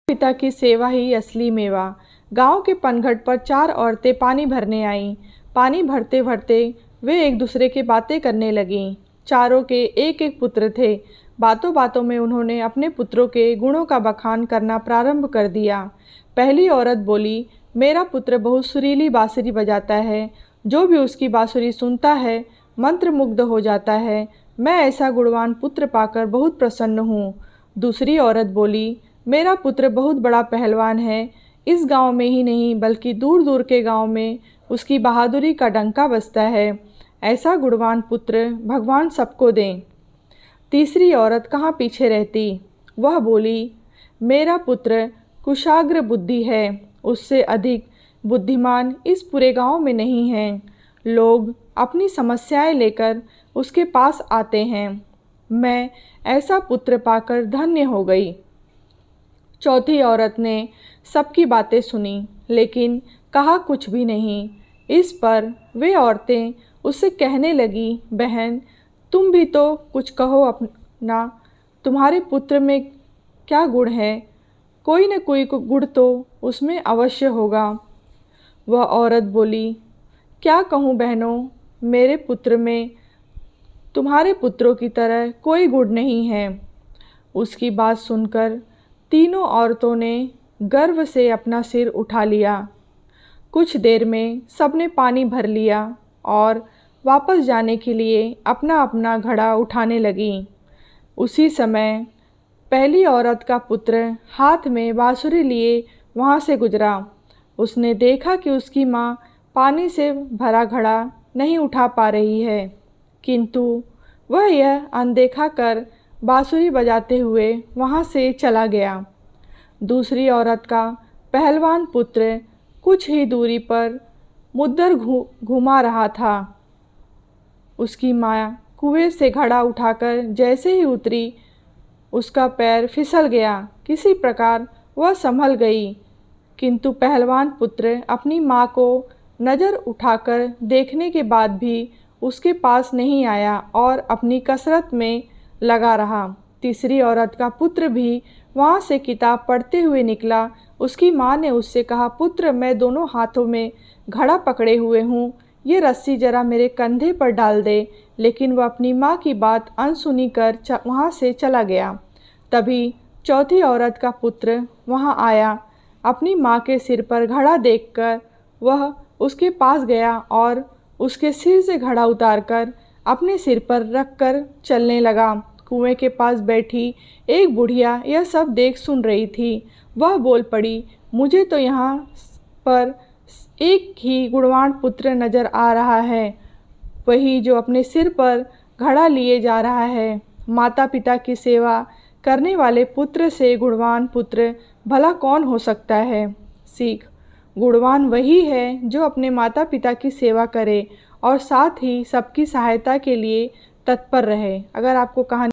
पिता की सेवा ही असली मेवा। गांव के पनघट पर 4 औरतें पानी भरने आईं। पानी भरते भरते वे एक दूसरे की बातें करने लगीं। चारों के एक एक पुत्र थे। बातों बातों में उन्होंने अपने पुत्रों के गुणों का बखान करना प्रारंभ कर दिया। पहली औरत बोली, मेरा पुत्र बहुत सुरीली बांसुरी बजाता है। जो भी उसकी बांसुरी सुनता है मंत्रमुग्ध हो जाता है। मैं ऐसा गुणवान पुत्र पाकर बहुत प्रसन्न हूँ। दूसरी औरत बोली, मेरा पुत्र बहुत बड़ा पहलवान है। इस गांव में ही नहीं बल्कि दूर दूर के गांव में उसकी बहादुरी का डंका बजता है। ऐसा गुणवान पुत्र भगवान सबको दें। तीसरी औरत कहाँ पीछे रहती। वह बोली, मेरा पुत्र कुशाग्र बुद्धि है। उससे अधिक बुद्धिमान इस पूरे गांव में नहीं है। लोग अपनी समस्याएं लेकर उसके पास आते हैं। मैं ऐसा पुत्र पाकर धन्य हो गई। चौथी औरत ने सबकी बातें सुनी लेकिन कहा कुछ भी नहीं। इस पर वे औरतें उससे कहने लगी, बहन तुम भी तो कुछ कहो अपना। तुम्हारे पुत्र में क्या गुण है? कोई न कोई गुण तो उसमें अवश्य होगा। वह औरत बोली, क्या कहूँ बहनों, मेरे पुत्र में तुम्हारे पुत्रों की तरह कोई गुण नहीं है। उसकी बात सुनकर तीनों औरतों ने गर्व से अपना सिर उठा लिया। कुछ देर में सबने पानी भर लिया और वापस जाने के लिए अपना अपना घड़ा उठाने लगीं। उसी समय पहली औरत का पुत्र हाथ में बांसुरी लिए वहाँ से गुजरा। उसने देखा कि उसकी माँ पानी से भरा घड़ा नहीं उठा पा रही है, किंतु वह यह अनदेखा कर बांसुरी बजाते हुए वहाँ से चला गया। दूसरी औरत का पहलवान पुत्र कुछ ही दूरी पर मुद्दर घुमा रहा था। उसकी माँ कुएं से घड़ा उठाकर जैसे ही उतरी, उसका पैर फिसल गया। किसी प्रकार वह संभल गई, किंतु पहलवान पुत्र अपनी माँ को नज़र उठाकर देखने के बाद भी उसके पास नहीं आया और अपनी कसरत में लगा रहा। तीसरी औरत का पुत्र भी वहाँ से किताब पढ़ते हुए निकला। उसकी माँ ने उससे कहा, पुत्र मैं दोनों हाथों में घड़ा पकड़े हुए हूँ, ये रस्सी जरा मेरे कंधे पर डाल दे। लेकिन वह अपनी माँ की बात अनसुनी कर वहाँ से चला गया। तभी चौथी औरत का पुत्र वहाँ आया। अपनी माँ के सिर पर घड़ा देखकर वह उसके पास गया और उसके सिर से घड़ा उतारकर अपने सिर पर रखकर चलने लगा। कुएं के पास बैठी एक बुढ़िया यह सब देख सुन रही थी। वह बोल पड़ी, मुझे तो यहाँ पर एक ही गुणवान पुत्र नजर आ रहा है, वही जो अपने सिर पर घड़ा लिए जा रहा है। माता पिता की सेवा करने वाले पुत्र से गुणवान पुत्र भला कौन हो सकता है। सीख, गुणवान वही है जो अपने माता पिता की सेवा करे और साथ ही सबकी सहायता के लिए तत्पर रहे। अगर आपको कहानी